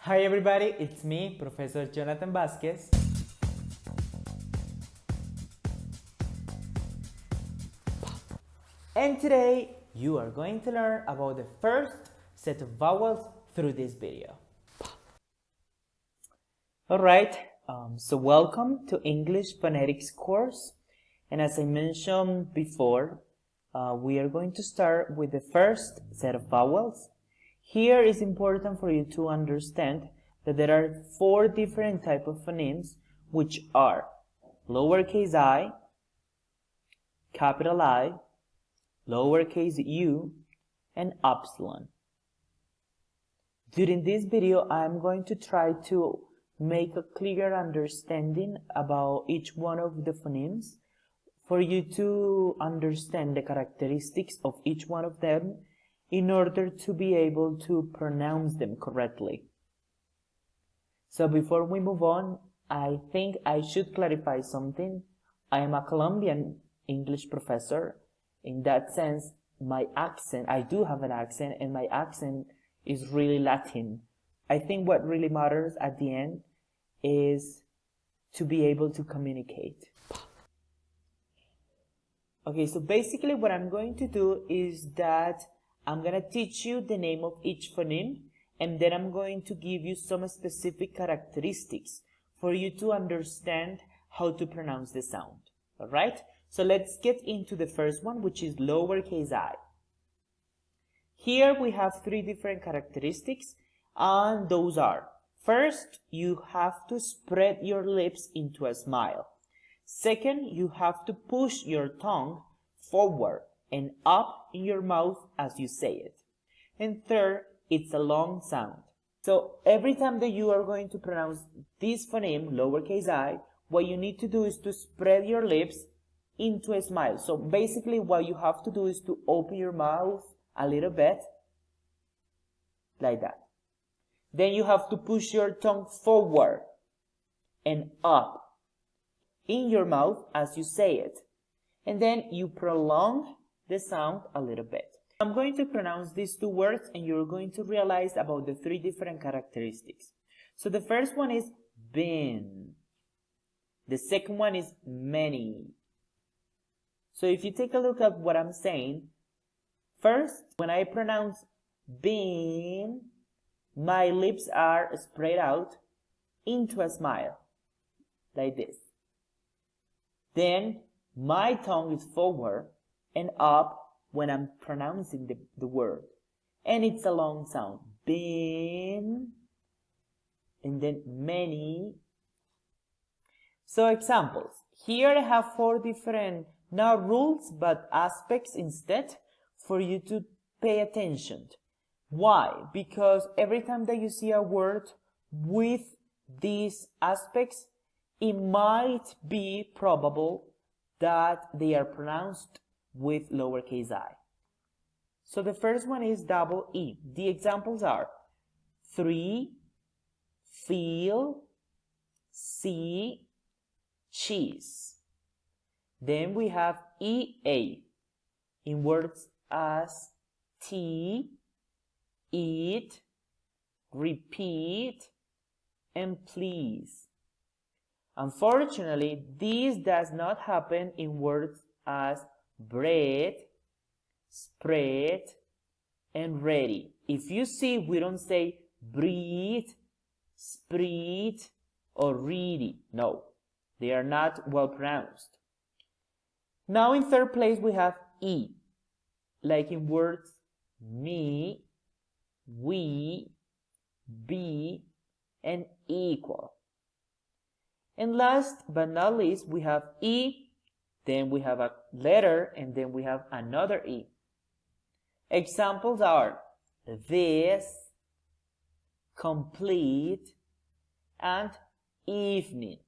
Hi everybody, it's me, Professor Jonathan Vasquez. And today you are going to learn about the first set of vowels through this video. Alright, so welcome to English Phonetics course. And as I mentioned before, we are going to start with the first set of vowels. Here is important for you to understand that there are 4 different types of phonemes, which are lowercase I, capital I, lowercase u, and epsilon. During this video, I am going to try to make a clear understanding about each one of the phonemes for you to understand the characteristics of each one of them in order to be able to pronounce them correctly. So before we move on, I think I should clarify something. I am a Colombian English professor. In that sense, my accent, I do have an accent, and my accent is really Latin. I think what really matters at the end is to be able to communicate. Okay, so basically what I'm going to do is that I'm going to teach you the name of each phoneme, and then I'm going to give you some specific characteristics for you to understand how to pronounce the sound. Alright? So let's get into the first one, which is lowercase I. Here we have 3 different characteristics, and those are: first, you have to spread your lips into a smile. Second, you have to push your tongue forward and up in your mouth as you say it. And third, it's a long sound. So every time that you are going to pronounce this phoneme, lowercase I, what you need to do is to spread your lips into a smile. So basically what you have to do is to open your mouth a little bit, like that. Then you have to push your tongue forward and up in your mouth as you say it. And then you prolong the sound a little bit. I'm going to pronounce these 2 words, and you're going to realize about the 3 different characteristics. So the first one is been. The second one is many. So if you take a look at what I'm saying, first, when I pronounce been, my lips are spread out into a smile, like this. Then my tongue is forward and up when I'm pronouncing the word. And it's a long sound. Been, and then many. So examples. Here I have 4 different, not rules, but aspects instead for you to pay attention. Why? Because every time that you see a word with these aspects, it might be probable that they are pronounced with lowercase I. So the first one is double E. The examples are 3, feel, see, cheese. Then we have EA in words as tea, eat, repeat, and please. Unfortunately, this does not happen in words as bread, spread, and ready. If you see, we don't say breathe, spread, or ready. No, they are not well pronounced. Now in third place we have E, like in words me, we, be, and equal. And last but not least, we have E, then we have a letter, and then we have another E. Examples are this, complete, and evening.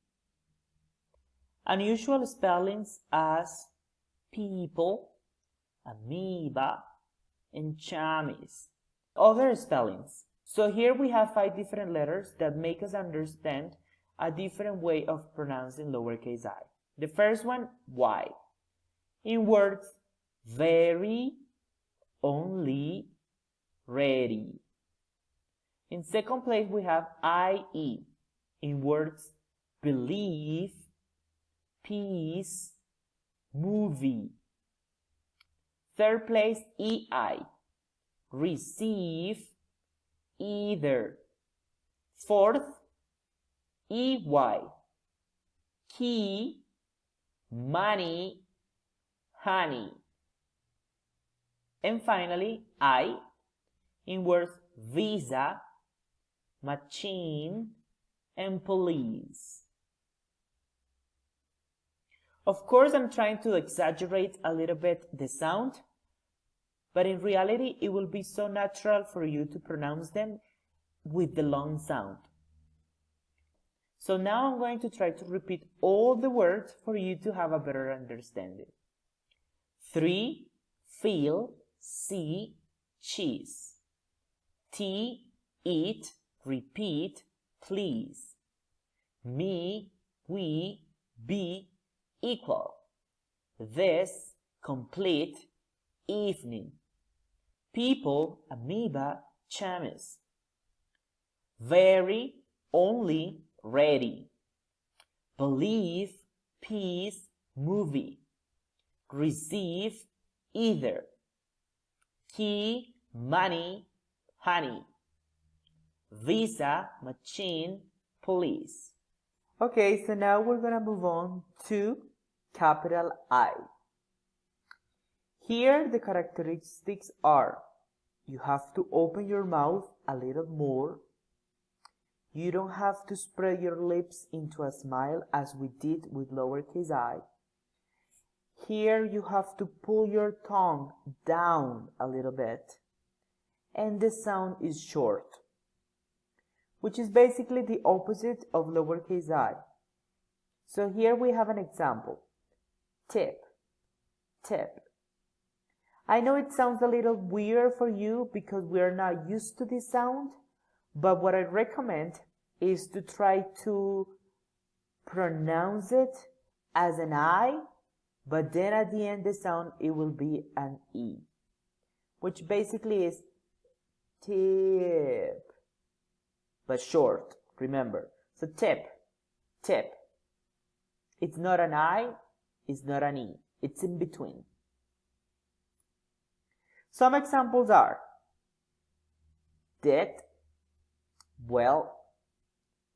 Unusual spellings as people, amoeba, and chamis. Other spellings. So here we have 5 different letters that make us understand a different way of pronouncing lowercase I. The first one, Y. In words very, only, ready. In second place, we have IE in words believe, peace, movie. Third place, EI, receive, either. Fourth, EY, key, money, honey. And finally, I in words visa, machine, and police. Of course, I'm trying to exaggerate a little bit the sound, but in reality, it will be so natural for you to pronounce them with the long sound. So now I'm going to try to repeat all the words for you to have a better understanding. 3, feel, see, cheese. T, eat, repeat, please. Me, we, be, equal. This, complete, evening. People, amoeba, chamis. Very, only, ready. Believe, peace, movie. Receive, either. Key, money, honey. Visa, machine, police. Okay, so now we're gonna move on to capital I. Here the characteristics are, you have to open your mouth a little more. You don't have to spread your lips into a smile as we did with lowercase I. Here you have to pull your tongue down a little bit. And the sound is short, which is basically the opposite of lowercase I. So here we have an example. Tip, tip. I know it sounds a little weird for you because we are not used to this sound, but what I recommend is to try to pronounce it as an I, but then at the end the sound, it will be an E, which basically is tip, but short, remember. So tip, tip. It's not an I, it's not an E, it's in between. Some examples are did, well,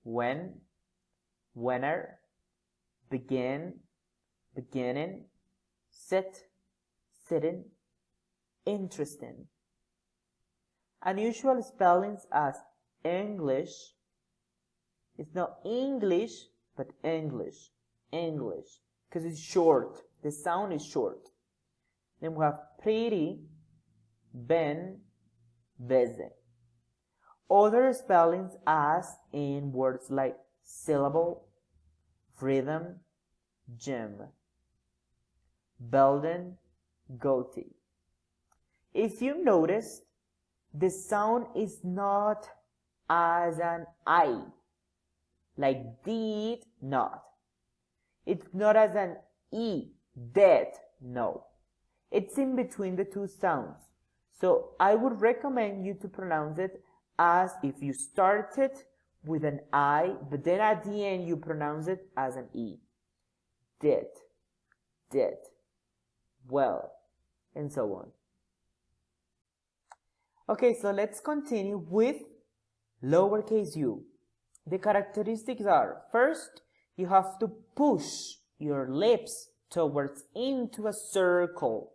when, whenever, begin, beginning, sit, sitting, interesting. Unusual spellings as English. It's not English, but English, English, because it's short. The sound is short. Then we have pretty, ben, busy. Other spellings as in words like syllable, rhythm, gym, building, goatee. If you noticed, the sound is not as an I, like did not. It's not as an E, did, no. It's in between the two sounds. So I would recommend you to pronounce it as if you started with an I, but then at the end you pronounce it as an E. Did, well, and so on. Okay, so let's continue with lowercase u. The characteristics are, first, you have to push your lips towards into a circle.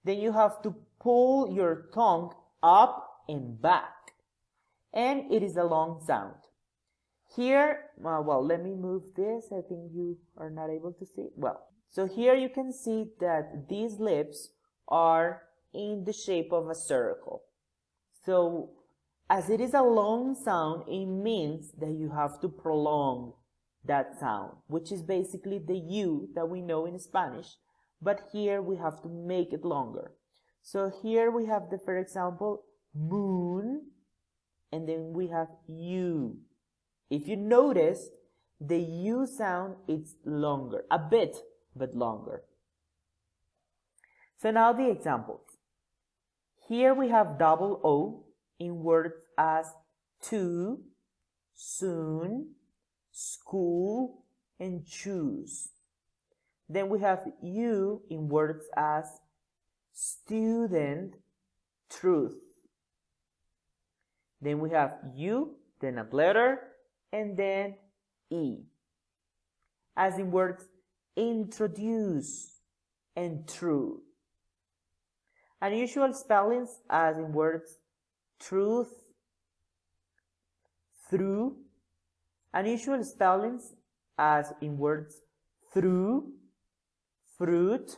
Then you have to pull your tongue up and back. And it is a long sound. Here, well, let me move this. I think you are not able to see. Well, so here you can see that these lips are in the shape of a circle. So, as it is a long sound, it means that you have to prolong that sound, which is basically the U that we know in Spanish, but here we have to make it longer. So here we have the, for example, moon, and then we have U. If you notice, the U sound is longer, a bit, but longer. So now the examples. Here we have double O in words as to, soon, school, and choose. Then we have you in words as student, truth. Then we have you, then a letter, and then E. As in words introduce and true. Unusual spellings as in words truth, through. Unusual spellings as in words through, fruit,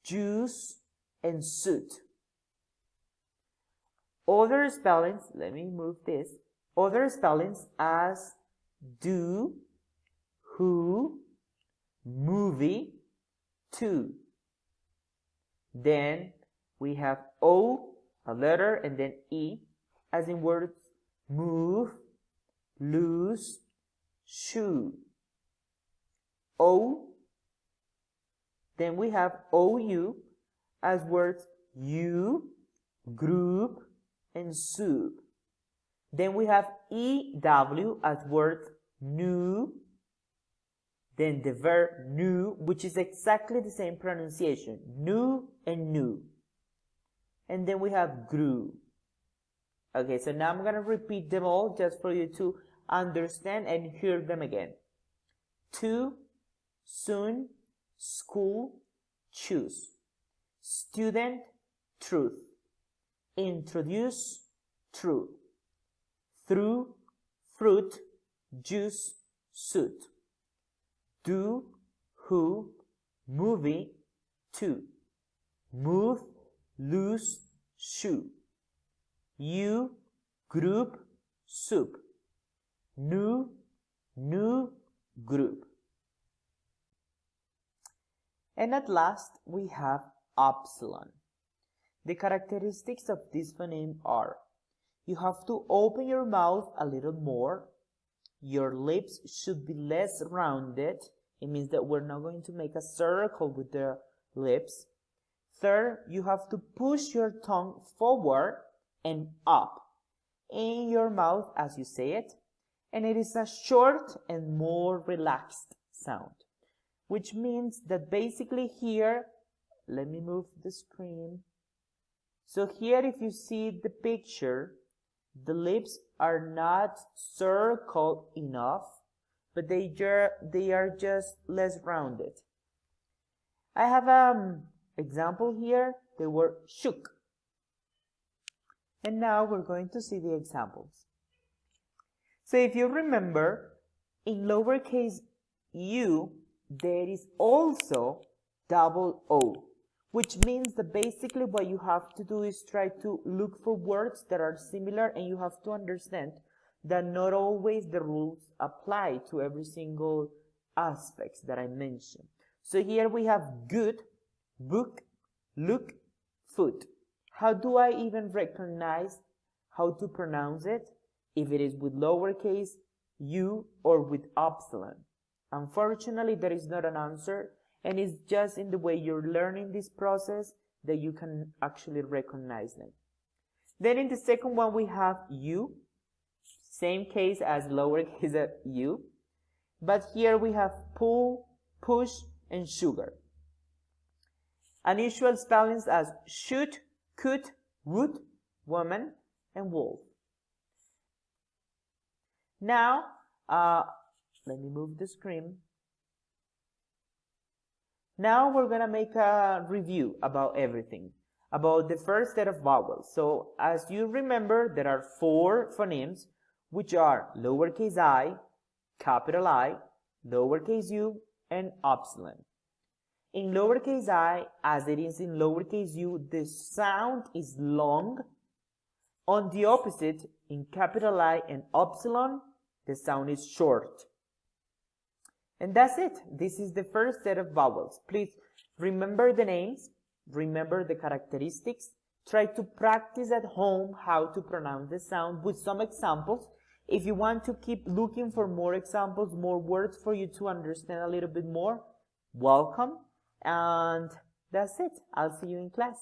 juice, and suit. Other spellings, let me move this. Other spellings as do, who, movie, to. Then we have O, a letter, and then E, as in words move, lose, shoe. O. Then we have OU as words you, group, and soup. Then we have EW as words new, then the verb new, which is exactly the same pronunciation, new and new. And then we have grew. Okay, so now I'm going to repeat them all just for you to understand and hear them again. To, soon, school, choose. Student, truth. Introduce, true. Through, fruit, juice, suit. Do, who, movie, to. Move, lose, shoe. You, group, soup. New, group. And at last we have epsilon. The characteristics of this phoneme are: you have to open your mouth a little more. Your lips should be less rounded. It means that we're not going to make a circle with the lips. Third, you have to push your tongue forward and up in your mouth as you say it. And it is a short and more relaxed sound, which means that basically here, let me move the screen. So here, if you see the picture, the lips are not circled enough, but they are just less rounded. I have an example here, the word shook. And now we're going to see the examples. So if you remember, in lowercase u, there is also double O, which means that basically what you have to do is try to look for words that are similar, and you have to understand that not always the rules apply to every single aspect that I mentioned. So here we have good, book, look, foot. How do I even recognize how to pronounce it if it is with lowercase u or with epsilon? Unfortunately, there is not an answer, and it's just in the way you're learning this process that you can actually recognize them. Then in the second one we have u, same case as lowercase u, but here we have pull, push, and sugar. Unusual spellings as shoot, could, would, woman, and wolf. Now, let me move the screen. Now we're going to make a review about everything, about the first set of vowels. So as you remember, there are 4 phonemes, which are lowercase I, capital I, lowercase u, and epsilon. In lowercase I, as it is in lowercase u, the sound is long. On the opposite, in capital I and epsilon, the sound is short. And that's it. This is the first set of vowels. Please remember the names, remember the characteristics, try to practice at home how to pronounce the sound with some examples. If you want to keep looking for more examples, more words for you to understand a little bit more, welcome. And that's it. I'll see you in class.